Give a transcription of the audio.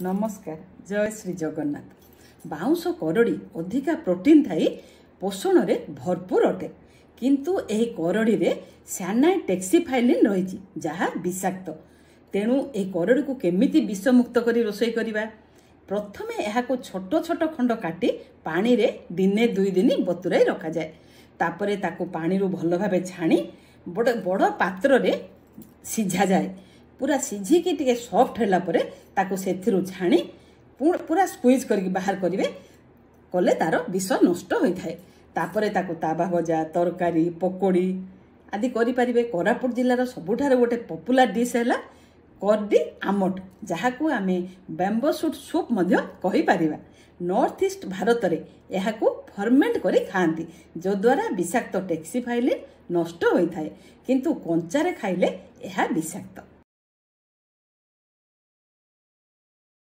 नमस्कार। जय श्री जगन्नाथ। बाउंस करड़ी अधिका प्रोटीन थाई पोषण रे भरपूर अटे, किंतु एही करड़ी रे सानाइड टैक्सीफाइलिन रही जहाँ विषाक्त। तेणु ए करड़ी को केमिति विषमुक्त करी रोषेई करिबा। प्रथमे एहाको छोट छोट खंड काटी पानी रे दिने 2 दिन बतुराई रखा जाए। तापरे ताको पानी रू भल भाबे छाणी बड़ बड़ पात्र रे सिझा जाए। पूरा सिझिकी टिके सॉफ्ट होला परे ताको सेथिरु छाणी पूरा स्क्वीज करके बाहर करिवे कले तार विष नष्ट होई थाए। तापरे ताको ताबा भजा, तरकारी, पकोड़ी आदि करि परिबे। कोरापुट जिल्लार सबुठार गोटे पॉपुलर डिश हैला करडी आमट, जहाँ को आमे बैम्बो सूट सूप मध्य कहि परिबा। नॉर्थ ईस्ट भारत रे एहाकू फर्मेंट करी खाआंती, जो द्वारा विषाक्त टैक्सीफाइलिन नष्ट होई थाए, किंतु कंचारे खाइले एहा विषाक्त।